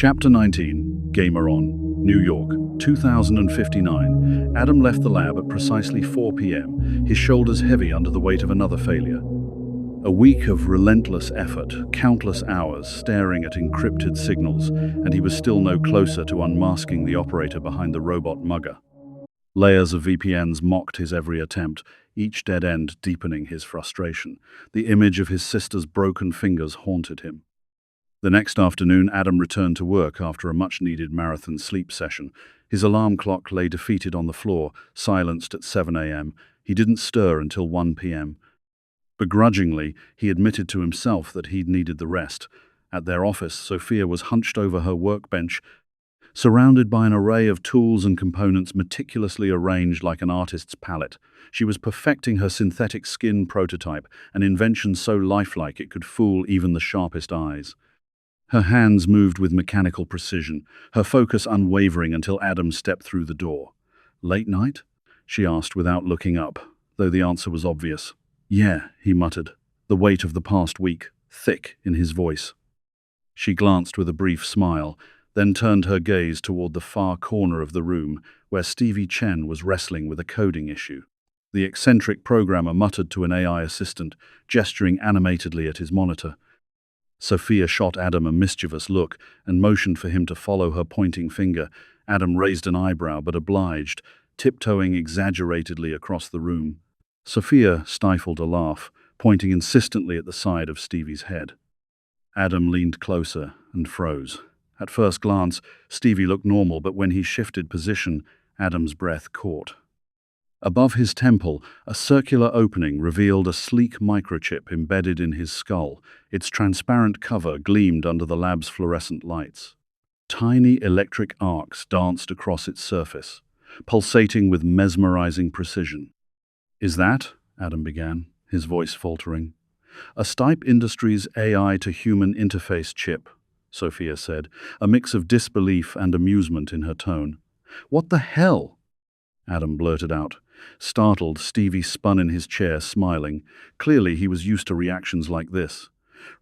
Chapter 19, Gamer On, New York, 2059. Adam left the lab at precisely 4 p.m., his shoulders heavy under the weight of another failure. A week of relentless effort, countless hours staring at encrypted signals, and he was still no closer to unmasking the operator behind the robot mugger. Layers of VPNs mocked his every attempt, each dead end deepening his frustration. The image of his sister's broken fingers haunted him. The next afternoon, Adam returned to work after a much-needed marathon sleep session. His alarm clock lay defeated on the floor, silenced at 7 a.m. He didn't stir until 1 p.m. Begrudgingly, he admitted to himself that he'd needed the rest. At their office, Sophia was hunched over her workbench, surrounded by an array of tools and components meticulously arranged like an artist's palette. She was perfecting her synthetic skin prototype, an invention so lifelike it could fool even the sharpest eyes. Her hands moved with mechanical precision, her focus unwavering until Adam stepped through the door. "Late night?" she asked without looking up, though the answer was obvious. "Yeah," he muttered, the weight of the past week thick in his voice. She glanced with a brief smile, then turned her gaze toward the far corner of the room where Stevie Chen was wrestling with a coding issue. The eccentric programmer muttered to an AI assistant, gesturing animatedly at his monitor. Sophia shot Adam a mischievous look and motioned for him to follow her pointing finger. Adam raised an eyebrow but obliged, tiptoeing exaggeratedly across the room. Sophia stifled a laugh, pointing insistently at the side of Stevie's head. Adam leaned closer and froze. At first glance, Stevie looked normal, but when he shifted position, Adam's breath caught. Above his temple, a circular opening revealed a sleek microchip embedded in his skull. Its transparent cover gleamed under the lab's fluorescent lights. Tiny electric arcs danced across its surface, pulsating with mesmerizing precision. "Is that?" Adam began, his voice faltering. "A Stipe Industries AI-to-human interface chip," Sophia said, a mix of disbelief and amusement in her tone. "What the hell?" Adam blurted out. Startled, Stevie spun in his chair, smiling. Clearly, he was used to reactions like this.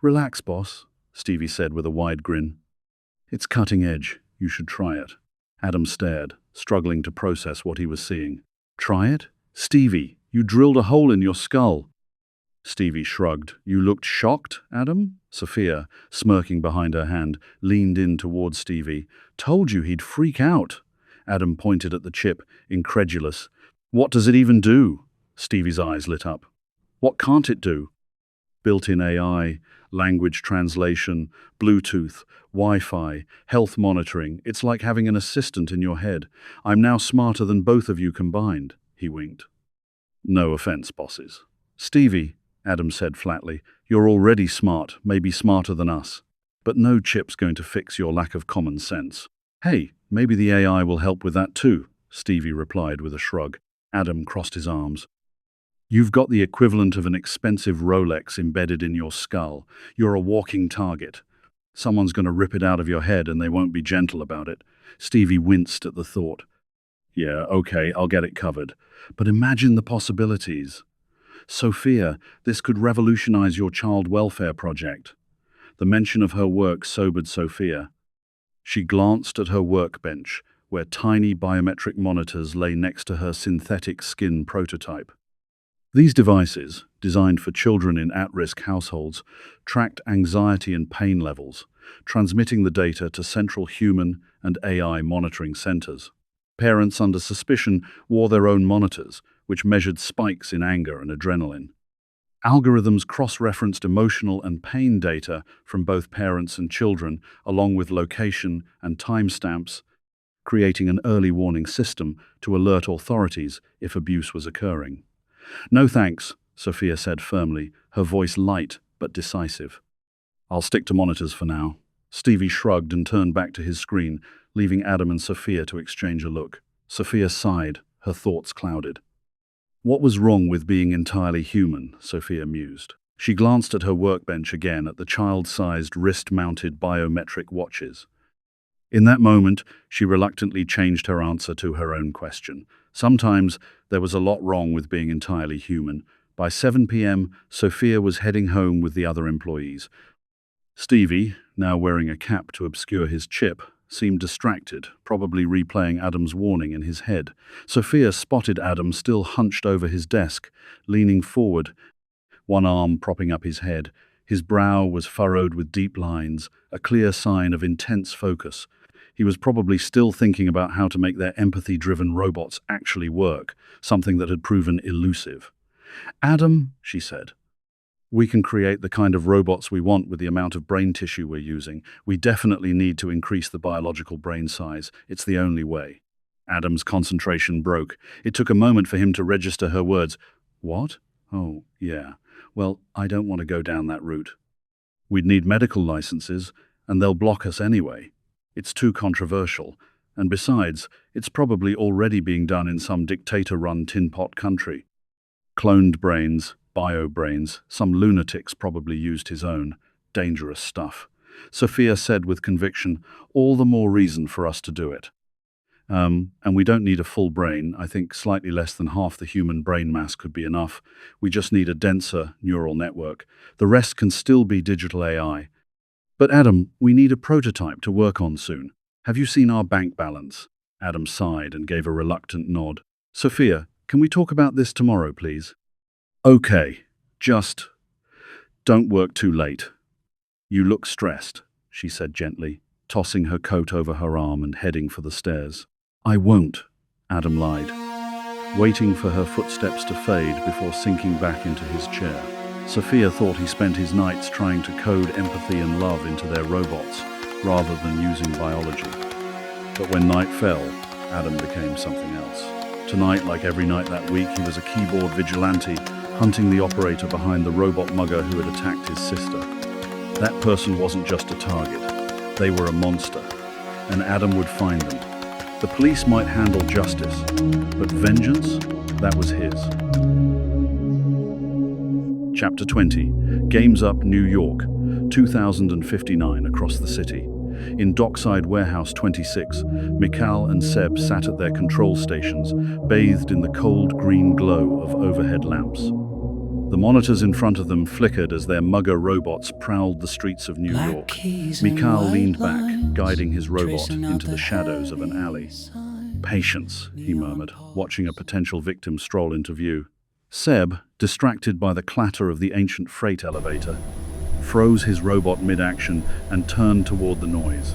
"Relax, boss," Stevie said with a wide grin. "It's cutting edge. You should try it." Adam stared, struggling to process what he was seeing. "Try it? Stevie, you drilled a hole in your skull." Stevie shrugged. "You looked shocked, Adam?" Sophia, smirking behind her hand, leaned in towards Stevie. "Told you he'd freak out." Adam pointed at the chip, incredulous. "What does it even do?" Stevie's eyes lit up. "What can't it do?" "Built-in AI, language translation, Bluetooth, Wi-Fi, health monitoring. It's like having an assistant in your head. I'm now smarter than both of you combined," he winked. "No offense, bosses." "Stevie," Adam said flatly, "you're already smart, maybe smarter than us. But no chip's going to fix your lack of common sense." "Hey, maybe the AI will help with that too," Stevie replied with a shrug. Adam crossed his arms. "You've got the equivalent of an expensive Rolex embedded in your skull. You're a walking target. Someone's going to rip it out of your head and they won't be gentle about it." Stevie winced at the thought. "Yeah, okay, I'll get it covered. But imagine the possibilities. Sophia, this could revolutionize your child welfare project." The mention of her work sobered Sophia. She glanced at her workbench, where tiny biometric monitors lay next to her synthetic skin prototype. These devices, designed for children in at-risk households, tracked anxiety and pain levels, transmitting the data to central human and AI monitoring centers. Parents under suspicion wore their own monitors, which measured spikes in anger and adrenaline. Algorithms cross-referenced emotional and pain data from both parents and children, along with location and timestamps, creating an early warning system to alert authorities if abuse was occurring. "No thanks," Sophia said firmly, her voice light but decisive. "I'll stick to monitors for now." Stevie shrugged and turned back to his screen, leaving Adam and Sophia to exchange a look. Sophia sighed, her thoughts clouded. What was wrong with being entirely human, Sophia mused. She glanced at her workbench again at the child-sized wrist-mounted biometric watches. In that moment, she reluctantly changed her answer to her own question. Sometimes there was a lot wrong with being entirely human. By 7 p.m., Sophia was heading home with the other employees. Stevie, now wearing a cap to obscure his chip, seemed distracted, probably replaying Adam's warning in his head. Sophia spotted Adam still hunched over his desk, leaning forward, one arm propping up his head. His brow was furrowed with deep lines, a clear sign of intense focus. He was probably still thinking about how to make their empathy-driven robots actually work, something that had proven elusive. "Adam," she said, "we can create the kind of robots we want with the amount of brain tissue we're using. We definitely need to increase the biological brain size. It's the only way." Adam's concentration broke. It took a moment for him to register her words. "What? Oh, yeah. Well, I don't want to go down that route. We'd need medical licenses, and they'll block us anyway. It's too controversial. And besides, it's probably already being done in some dictator-run tin-pot country. Cloned brains, bio-brains, some lunatics probably used his own. Dangerous stuff." Sophia said with conviction, "All the more reason for us to do it. And we don't need a full brain. I think slightly less than half the human brain mass could be enough. We just need a denser neural network. The rest can still be digital AI. But Adam, we need a prototype to work on soon. Have you seen our bank balance?" Adam sighed and gave a reluctant nod. "Sophia, can we talk about this tomorrow, please?" "Okay, just don't work too late. You look stressed," she said gently, tossing her coat over her arm and heading for the stairs. "I won't," Adam lied, waiting for her footsteps to fade before sinking back into his chair. Sophia thought he spent his nights trying to code empathy and love into their robots, rather than using biology. But when night fell, Adam became something else. Tonight, like every night that week, he was a keyboard vigilante, hunting the operator behind the robot mugger who had attacked his sister. That person wasn't just a target. They were a monster, and Adam would find them. The police might handle justice, but vengeance, that was his. Chapter 20. Games Up, New York, 2059, across the city. In Dockside Warehouse 26, Mikhail and Seb sat at their control stations, bathed in the cold green glow of overhead lamps. The monitors in front of them flickered as their mugger robots prowled the streets of New York. Mikhail leaned back, guiding his robot into the shadows of an alley. "Patience," he murmured, watching a potential victim stroll into view. Seb, distracted by the clatter of the ancient freight elevator, froze his robot mid-action and turned toward the noise.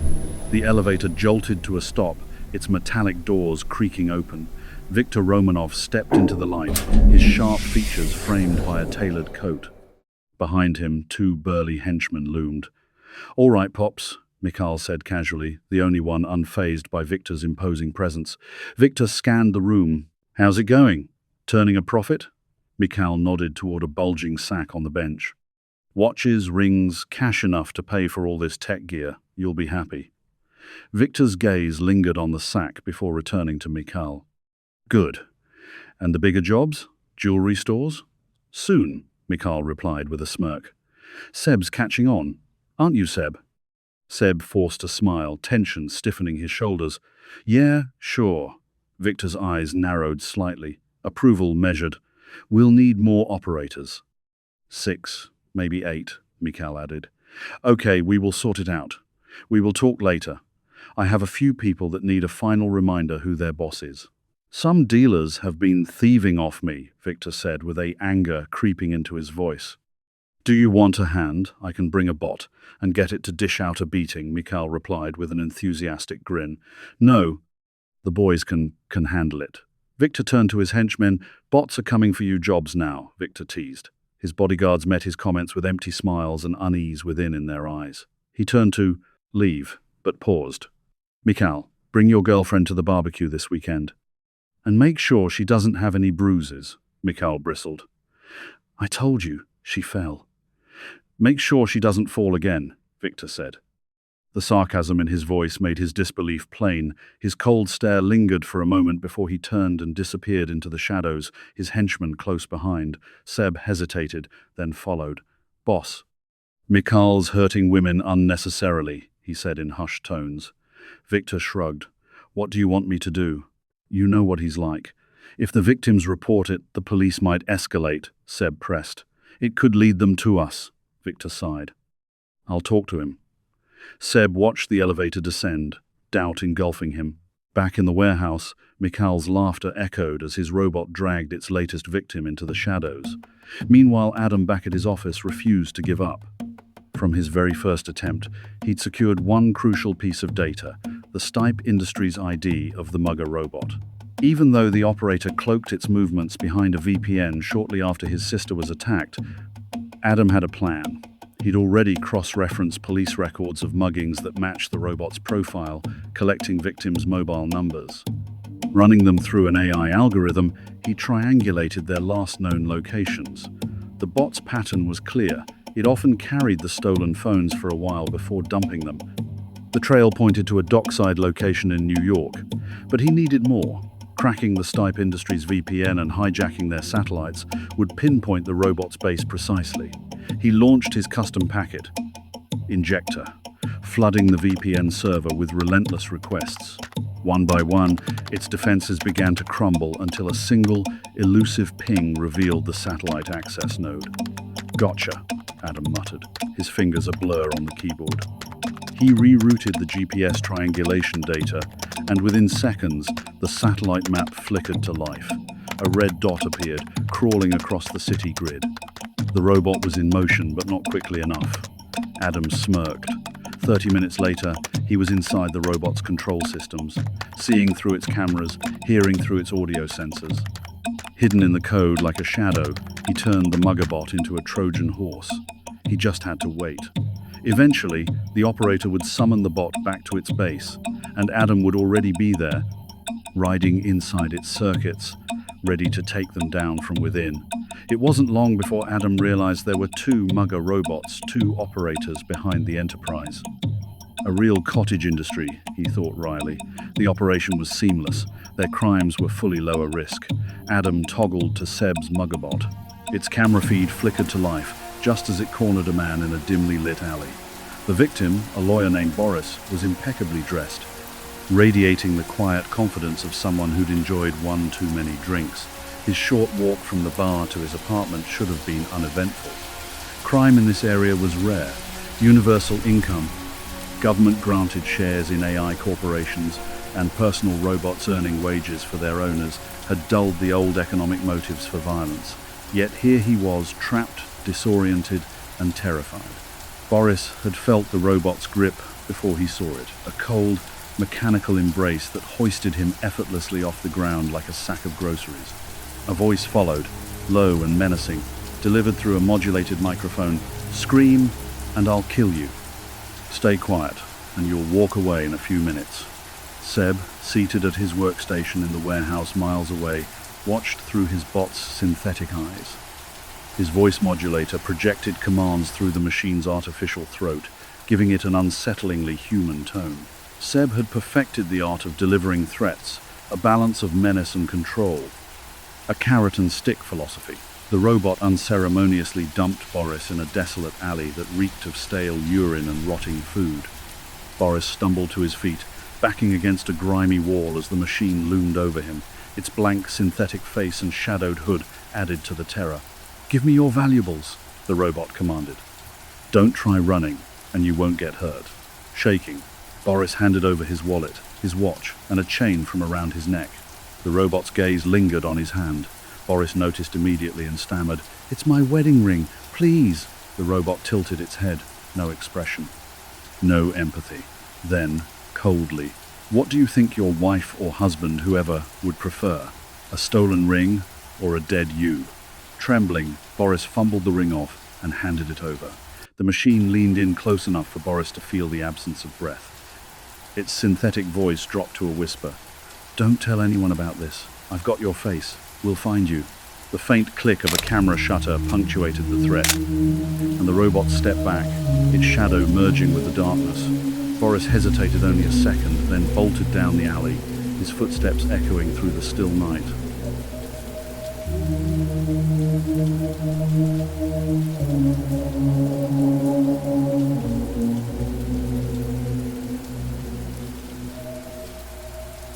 The elevator jolted to a stop, its metallic doors creaking open. Viktor Romanov stepped into the light, his sharp features framed by a tailored coat. Behind him, two burly henchmen loomed. "All right, Pops," Mikhail said casually, the only one unfazed by Viktor's imposing presence. Viktor scanned the room. "How's it going? Turning a profit?" Mikhail nodded toward a bulging sack on the bench. "Watches, rings, cash enough to pay for all this tech gear. You'll be happy." Viktor's gaze lingered on the sack before returning to Mikhail. "Good. And the bigger jobs? Jewelry stores?" "Soon," Mikhail replied with a smirk. "Seb's catching on. Aren't you, Seb?" Seb forced a smile, tension stiffening his shoulders. "Yeah, sure." Viktor's eyes narrowed slightly. Approval measured. "We'll need more operators." 6, maybe 8, Mikhail added. "Okay, we will sort it out. We will talk later. I have a few people that need a final reminder who their boss is." "Some dealers have been thieving off me," Viktor said with anger creeping into his voice. "Do you want a hand? I can bring a bot and get it to dish out a beating," Mikhail replied with an enthusiastic grin. "No, the boys can handle it." Viktor turned to his henchmen. "Bots are coming for you jobs now," Viktor teased. His bodyguards met his comments with empty smiles and unease within in their eyes. He turned to leave, but paused. "Mikhail, bring your girlfriend to the barbecue this weekend. And make sure she doesn't have any bruises," Mikhail bristled. "I told you, she fell." "Make sure she doesn't fall again," Viktor said. The sarcasm in his voice made his disbelief plain. His cold stare lingered for a moment before he turned and disappeared into the shadows, his henchmen close behind. Seb hesitated, then followed. "Boss." "Mikhail's hurting women unnecessarily," he said in hushed tones. Viktor shrugged. "What do you want me to do?" "You know what he's like. If the victims report it, the police might escalate," Seb pressed. "It could lead them to us," Viktor sighed. "I'll talk to him." Seb watched the elevator descend, doubt engulfing him. Back in the warehouse, Mikhail's laughter echoed as his robot dragged its latest victim into the shadows. Meanwhile, Adam back at his office refused to give up. From his very first attempt, he'd secured one crucial piece of data, the Stipe Industries ID of the Mugger robot. Even though the operator cloaked its movements behind a VPN shortly after his sister was attacked, Adam had a plan. He'd already cross-referenced police records of muggings that matched the robot's profile, collecting victims' mobile numbers. Running them through an AI algorithm, he triangulated their last known locations. The bot's pattern was clear. It often carried the stolen phones for a while before dumping them. The trail pointed to a dockside location in New York, but he needed more. Cracking the Stipe Industries VPN and hijacking their satellites would pinpoint the robot's base precisely. He launched his custom packet, Injector, flooding the VPN server with relentless requests. One by one, its defenses began to crumble until a single, elusive ping revealed the satellite access node. "Gotcha," Adam muttered, his fingers a blur on the keyboard. He rerouted the GPS triangulation data, and within seconds, the satellite map flickered to life. A red dot appeared, crawling across the city grid. The robot was in motion, but not quickly enough. Adam smirked. 30 minutes later, he was inside the robot's control systems, seeing through its cameras, hearing through its audio sensors. Hidden in the code like a shadow, he turned the Muggerbot into a Trojan horse. He just had to wait. Eventually, the operator would summon the bot back to its base, and Adam would already be there, riding inside its circuits, ready to take them down from within. It wasn't long before Adam realized there were two Mugger robots, two operators behind the Enterprise. A real cottage industry, he thought wryly. The operation was seamless. Their crimes were fully lower risk. Adam toggled to Seb's Muggerbot. Its camera feed flickered to life, just as it cornered a man in a dimly lit alley. The victim, a lawyer named Boris, was impeccably dressed, radiating the quiet confidence of someone who'd enjoyed one too many drinks. His short walk from the bar to his apartment should have been uneventful. Crime in this area was rare. Universal income, government-granted shares in AI corporations, and personal robots earning wages for their owners had dulled the old economic motives for violence. Yet here he was, trapped, disoriented, and terrified. Boris had felt the robot's grip before he saw it, a cold, mechanical embrace that hoisted him effortlessly off the ground like a sack of groceries. A voice followed, low and menacing, delivered through a modulated microphone. "Scream, and I'll kill you. Stay quiet, and you'll walk away in a few minutes." Seb, seated at his workstation in the warehouse miles away, watched through his bot's synthetic eyes. His voice modulator projected commands through the machine's artificial throat, giving it an unsettlingly human tone. Seb had perfected the art of delivering threats, a balance of menace and control. A carrot-and-stick philosophy. The robot unceremoniously dumped Boris in a desolate alley that reeked of stale urine and rotting food. Boris stumbled to his feet, backing against a grimy wall as the machine loomed over him. Its blank synthetic face and shadowed hood added to the terror. "Give me your valuables," the robot commanded. "Don't try running, and you won't get hurt." Shaking, Boris handed over his wallet, his watch, and a chain from around his neck. The robot's gaze lingered on his hand. Boris noticed immediately and stammered, "It's my wedding ring, please." The robot tilted its head, no expression. No empathy. Then, coldly, "What do you think your wife or husband, whoever, would prefer? A stolen ring or a dead you?" Trembling, Boris fumbled the ring off and handed it over. The machine leaned in close enough for Boris to feel the absence of breath. Its synthetic voice dropped to a whisper. "Don't tell anyone about this. I've got your face. We'll find you." The faint click of a camera shutter punctuated the threat, and the robot stepped back, its shadow merging with the darkness. Boris hesitated only a second, then bolted down the alley, his footsteps echoing through the still night.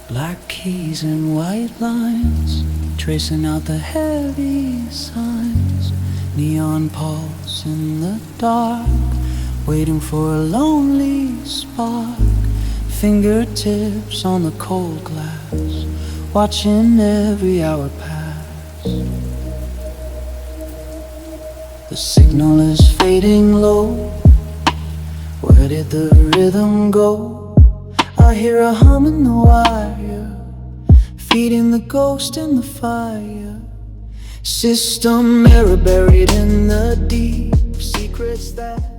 Black keys and white lines, tracing out the heavy signs. Neon pulse in the dark, waiting for a lonely spark. Fingertips on the cold glass, watching every hour pass. The signal is fading low. Where did the rhythm go? I hear a hum in the wire, feeding the ghost in the fire. System error buried in the deep secrets that